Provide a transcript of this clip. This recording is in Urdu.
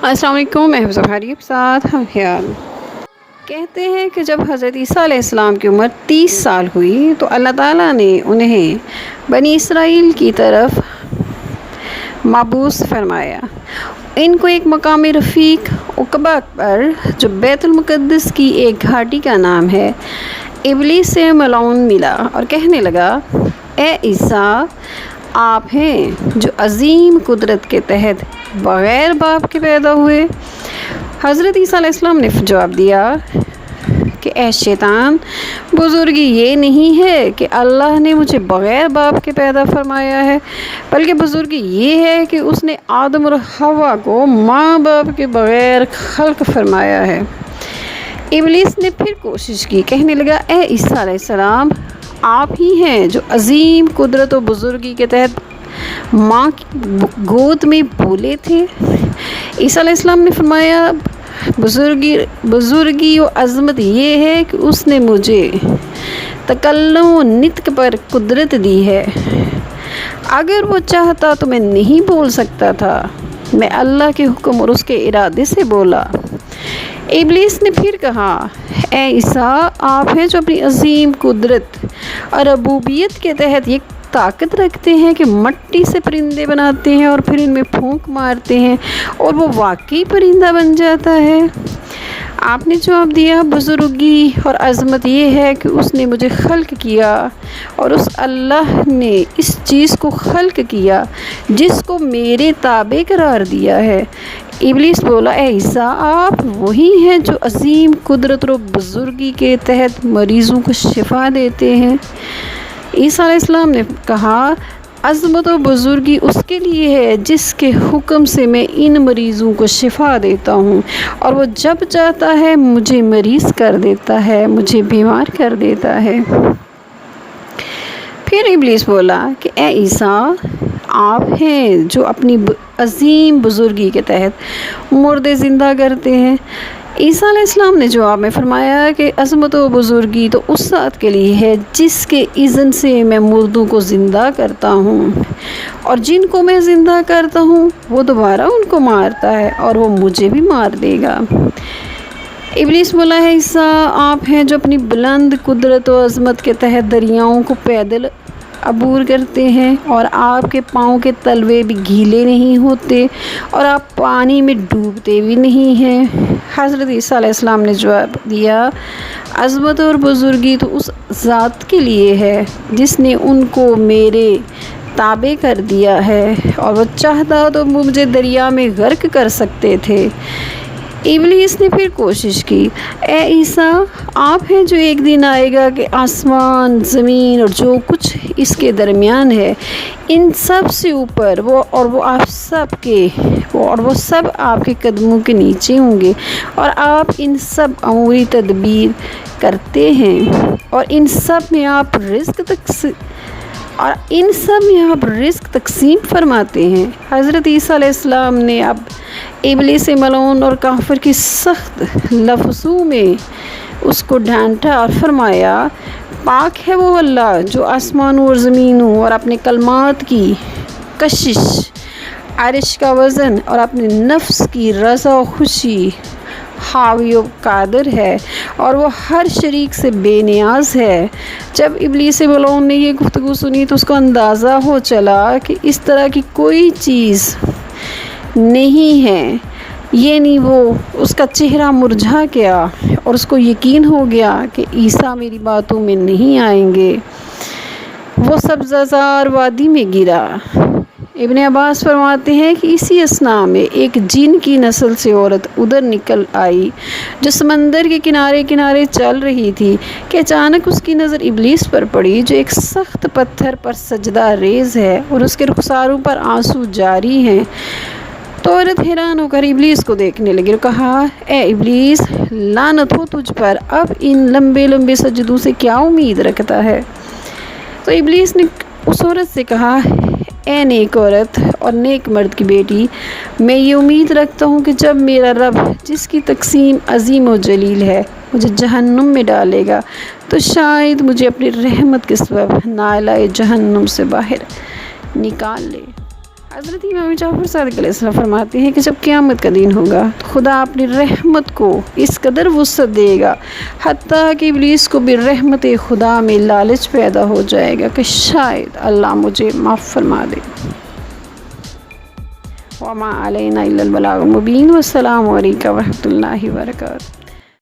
السلام علیکم، میں حفظہ بھاری کے ساتھ ہم خیال کہتے ہیں کہ جب حضرت عیسیٰ علیہ السلام کی عمر 30 سال ہوئی تو اللہ تعالیٰ نے انہیں بنی اسرائیل کی طرف مبعوث فرمایا۔ ان کو ایک مقام رفیق عقبہ پر جو بیت المقدس کی ایک گھاٹی کا نام ہے ابلیس سے ملعون ملا اور کہنے لگا، اے عیسیٰ، آپ ہیں جو عظیم قدرت کے تحت بغیر باپ کے پیدا ہوئے۔ حضرت عیسیٰ علیہ السلام نے جواب دیا کہ اے شیطان، بزرگی یہ نہیں ہے کہ اللہ نے مجھے بغیر باپ کے پیدا فرمایا ہے، بلکہ بزرگی یہ ہے کہ اس نے آدم اور حوا کو ماں باپ کے بغیر خلق فرمایا ہے۔ ابلیس نے پھر کوشش کی، کہنے لگا، اے عیسیٰ علیہ السلام، آپ ہی ہیں جو عظیم قدرت و بزرگی کے تحت ماں کی گود میں بولے تھے۔ عیسیٰ علیہ السلام نے فرمایا، بزرگی و عظمت یہ ہے کہ اس نے مجھے تکلم و نطق پر قدرت دی ہے۔ اگر وہ چاہتا تو میں نہیں بول سکتا تھا، میں اللہ کے حکم اور اس کے ارادے سے بولا۔ ابلیس نے پھر کہا، اے عیسیٰ، آپ ہیں جو اپنی عظیم قدرت اور ربوبیت کے تحت یہ طاقت رکھتے ہیں کہ مٹی سے پرندے بناتے ہیں اور پھر ان میں پھونک مارتے ہیں اور وہ واقعی پرندہ بن جاتا ہے۔ آپ نے جواب دیا، بزرگی اور عظمت یہ ہے کہ اس نے مجھے خلق کیا اور اس اللہ نے اس چیز کو خلق کیا جس کو میرے تابع قرار دیا ہے۔ ابلیس بولا، اے عیسیٰ، آپ وہی ہیں جو عظیم قدرت اور بزرگی کے تحت مریضوں کو شفا دیتے ہیں۔ عیسیٰ علیہ السلام نے کہا، عظمت و بزرگی اس کے لیے ہے جس کے حکم سے میں ان مریضوں کو شفا دیتا ہوں، اور وہ جب چاہتا ہے مجھے مریض کر دیتا ہے، مجھے بیمار کر دیتا ہے۔ پھر ابلیس بولا کہ اے عیسیٰ، آپ ہیں جو اپنی عظیم بزرگی کے تحت مردے زندہ کرتے ہیں۔ عیسیٰ علیہ السلام نے جواب میں فرمایا کہ عظمت و بزرگی تو اس ذات کے لیے ہے جس کے اذن سے میں مردوں کو زندہ کرتا ہوں، اور جن کو میں زندہ کرتا ہوں وہ دوبارہ ان کو مارتا ہے اور وہ مجھے بھی مار دے گا۔ ابلیس بولا ہے، عیسیٰ، آپ ہیں جو اپنی بلند قدرت و عظمت کے تحت دریاؤں کو پیدل عبور کرتے ہیں اور آپ کے پاؤں کے تلوے بھی گیلے نہیں ہوتے اور آپ پانی میں ڈوبتے بھی نہیں ہیں۔ حضرت عیسیٰ علیہ السلام نے جواب دیا، عظمت اور بزرگی تو اس ذات کے لیے ہے جس نے ان کو میرے تابع کر دیا ہے، اور وہ چاہتا تو مجھے دریا میں غرق کر سکتے تھے۔ ابلیس نے پھر کوشش کی، اے عیسیٰ، آپ ہیں جو ایک دن آئے گا کہ آسمان، زمین اور جو کچھ اس کے درمیان ہے، ان سب سے اوپر وہ سب آپ کے قدموں کے نیچے ہوں گے، اور آپ ان سب اموری تدبیر کرتے ہیں، اور ان سب میں آپ رزق تقسیم فرماتے ہیں۔ حضرت عیسیٰ علیہ السلام نے اب ابلیس ملعون اور کافر کی سخت لفظوں میں اس کو ڈانٹا اور فرمایا، پاک ہے وہ اللہ جو آسمانوں اور زمینوں اور اپنے کلمات کی کشش، عرش کا وزن اور اپنے نفس کی رضا و خوشی حاوی و قادر ہے، اور وہ ہر شریک سے بے نیاز ہے۔ جب ابلیس ملعون نے یہ گفتگو سنی تو اس کو اندازہ ہو چلا کہ اس طرح کی کوئی چیز نہیں ہے، یعنی اس کا چہرہ مرجھا گیا اور اس کو یقین ہو گیا کہ عیسیٰ میری باتوں میں نہیں آئیں گے۔ وہ سبزہ زار وادی میں گرا۔ ابن عباس فرماتے ہیں کہ اسی اثناء میں ایک جن کی نسل سے عورت ادھر نکل آئی جو سمندر کے کنارے کنارے چل رہی تھی کہ اچانک اس کی نظر ابلیس پر پڑی جو ایک سخت پتھر پر سجدہ ریز ہے اور اس کے رخساروں پر آنسو جاری ہیں۔ تو عورت حیران ہو کر ابلیس کو دیکھنے لگی اور کہا، اے ابلیس، لعنت ہو تجھ پر، اب ان لمبے لمبے سجدوں سے کیا امید رکھتا ہے؟ تو ابلیس نے اس عورت سے کہا، اے نیک عورت اور نیک مرد کی بیٹی، میں یہ امید رکھتا ہوں کہ جب میرا رب، جس کی تقسیم عظیم و جلیل ہے، مجھے جہنم میں ڈالے گا تو شاید مجھے اپنی رحمت کے سبب نالۂ جہنم سے باہر نکال لے۔ حضرت امام جعفر صادق علیہ السلام فرماتے ہیں کہ جب قیامت کا دن ہوگا تو خدا اپنی رحمت کو اس قدر وسعت دے گا حتیٰ کہ ابلیس کو بھی رحمت خدا میں لالچ پیدا ہو جائے گا کہ شاید اللہ مجھے معاف فرما دے۔ وما علینا الا البلاغ المبین۔ والسلام علیکم ورحمۃ اللہ وبرکاتہ۔